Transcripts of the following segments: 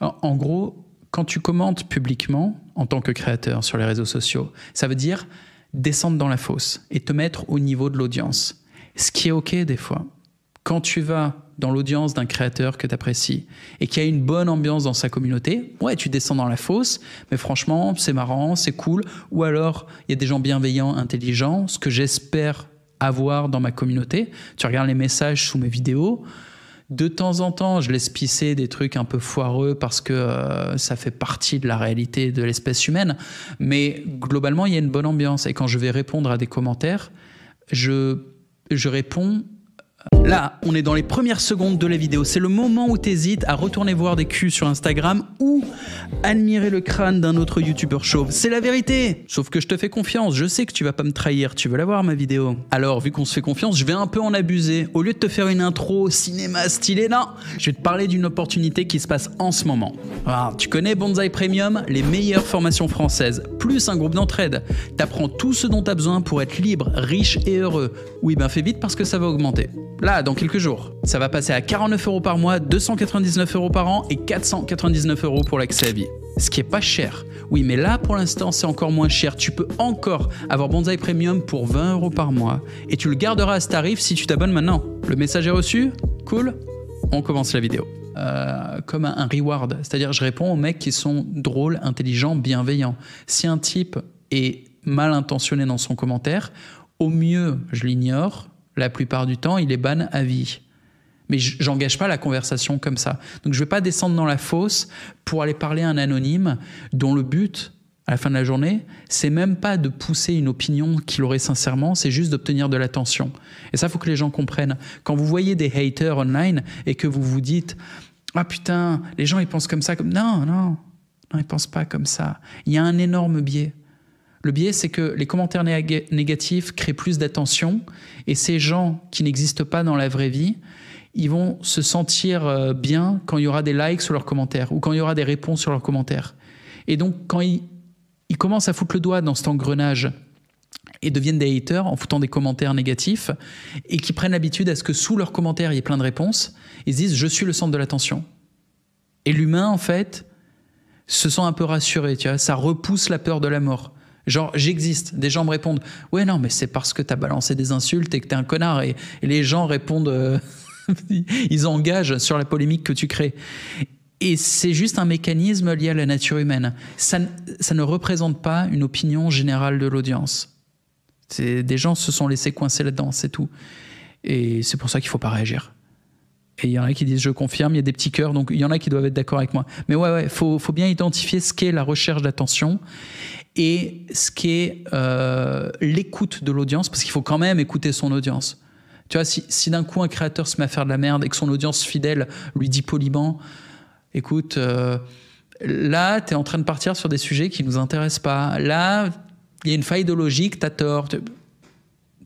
En gros, quand tu commentes publiquement en tant que créateur sur les réseaux sociaux, ça veut dire descendre dans la fosse et te mettre au niveau de l'audience. Ce qui est OK des fois. Quand tu vas dans l'audience d'un créateur que tu apprécies et qu'il y a une bonne ambiance dans sa communauté, ouais, tu descends dans la fosse, mais franchement, c'est marrant, c'est cool. Ou alors, il y a des gens bienveillants, intelligents, ce que j'espère avoir dans ma communauté. Tu regardes les messages sous mes vidéos. De temps en temps, je laisse pisser des trucs un peu foireux parce que ça fait partie de la réalité de l'espèce humaine. Mais globalement, il y a une bonne ambiance. Et quand je vais répondre à des commentaires, je réponds. Là, on est dans les premières secondes de la vidéo. C'est le moment où tu hésites à retourner voir des culs sur Instagram ou admirer le crâne d'un autre youtubeur chauve. C'est la vérité. Sauf que je te fais confiance. Je sais que tu vas pas me trahir. Tu veux la voir, ma vidéo. Alors, vu qu'on se fait confiance, je vais un peu en abuser. Au lieu de te faire une intro cinéma stylé, non, je vais te parler d'une opportunité qui se passe en ce moment. Alors, tu connais Bonsaï Premium, les meilleures formations françaises, plus un groupe d'entraide. T'apprends tout ce dont tu as besoin pour être libre, riche et heureux. Oui, ben fais vite parce que ça va augmenter. Là, dans quelques jours, ça va passer à 49 € par mois, 299 € par an et 499 € pour l'accès à vie. Ce qui est pas cher. Oui, mais là, pour l'instant, c'est encore moins cher. Tu peux encore avoir Bonsaï Premium pour 20 € par mois et tu le garderas à ce tarif si tu t'abonnes maintenant. Le message est reçu? Cool. On commence la vidéo. Comme un reward, c'est-à-dire je réponds aux mecs qui sont drôles, intelligents, bienveillants. Si un type est mal intentionné dans son commentaire, au mieux, je l'ignore. La plupart du temps, il est ban à vie. Mais j'engage pas la conversation comme ça. Donc je vais pas descendre dans la fosse pour aller parler à un anonyme dont le but, à la fin de la journée, c'est même pas de pousser une opinion qu'il aurait sincèrement, c'est juste d'obtenir de l'attention. Et ça, faut que les gens comprennent. Quand vous voyez des haters online et que vous vous dites « Ah putain, les gens ils pensent comme ça. » Non, ils pensent pas comme ça. Il y a un énorme biais. Le biais, c'est que les commentaires négatifs créent plus d'attention et ces gens qui n'existent pas dans la vraie vie, ils vont se sentir bien quand il y aura des likes sur leurs commentaires ou quand il y aura des réponses sur leurs commentaires. Et donc, quand ils commencent à foutre le doigt dans cet engrenage et deviennent des haters en foutant des commentaires négatifs et qui prennent l'habitude à ce que sous leurs commentaires, il y ait plein de réponses, ils se disent « je suis le centre de l'attention ». Et l'humain, en fait, se sent un peu rassuré, tu vois, ça repousse la peur de la mort. Genre, j'existe. Des gens me répondent « Ouais, non, mais c'est parce que t'as balancé des insultes et que t'es un connard. » Et les gens répondent ils engagent sur la polémique que tu crées. Et c'est juste un mécanisme lié à la nature humaine. Ça ne représente pas une opinion générale de l'audience. Des gens se sont laissés coincer là-dedans, c'est tout. Et c'est pour ça qu'il ne faut pas réagir. Et il y en a qui disent « je confirme », il y a des petits cœurs, donc il y en a qui doivent être d'accord avec moi. Mais ouais, faut bien identifier ce qu'est la recherche d'attention et ce qu'est l'écoute de l'audience, parce qu'il faut quand même écouter son audience. Tu vois, si d'un coup un créateur se met à faire de la merde et que son audience fidèle lui dit poliment « écoute, là, tu es en train de partir sur des sujets qui ne nous intéressent pas. Là, il y a une faille de logique, tu as tort. »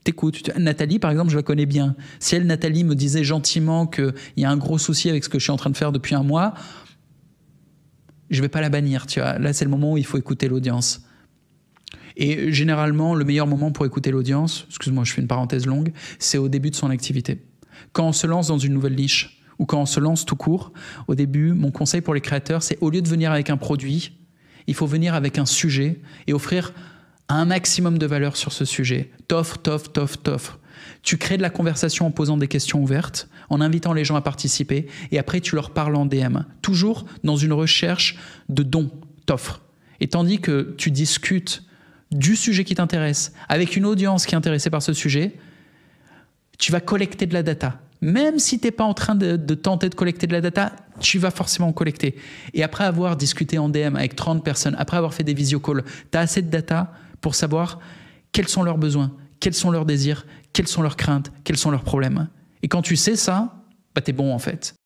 T'écoutes. Nathalie, par exemple, je la connais bien. Si elle, Nathalie, me disait gentiment qu'il y a un gros souci avec ce que je suis en train de faire depuis un mois, je ne vais pas la bannir. Tu vois. Là, c'est le moment où il faut écouter l'audience. Et généralement, le meilleur moment pour écouter l'audience, excuse-moi, je fais une parenthèse longue, c'est au début de son activité. Quand on se lance dans une nouvelle niche ou quand on se lance tout court, au début, mon conseil pour les créateurs, c'est au lieu de venir avec un produit, il faut venir avec un sujet et offrir un maximum de valeur sur ce sujet. T'offres. Tu crées de la conversation en posant des questions ouvertes, en invitant les gens à participer, et après tu leur parles en DM. Toujours dans une recherche de dons, t'offres. Et tandis que tu discutes du sujet qui t'intéresse avec une audience qui est intéressée par ce sujet, tu vas collecter de la data. Même si tu n'es pas en train de tenter de collecter de la data, tu vas forcément en collecter. Et après avoir discuté en DM avec 30 personnes, après avoir fait des visio-calls, tu as assez de data pour savoir quels sont leurs besoins, quels sont leurs désirs, quelles sont leurs craintes, quels sont leurs problèmes. Et quand tu sais ça, bah, tu es bon en fait.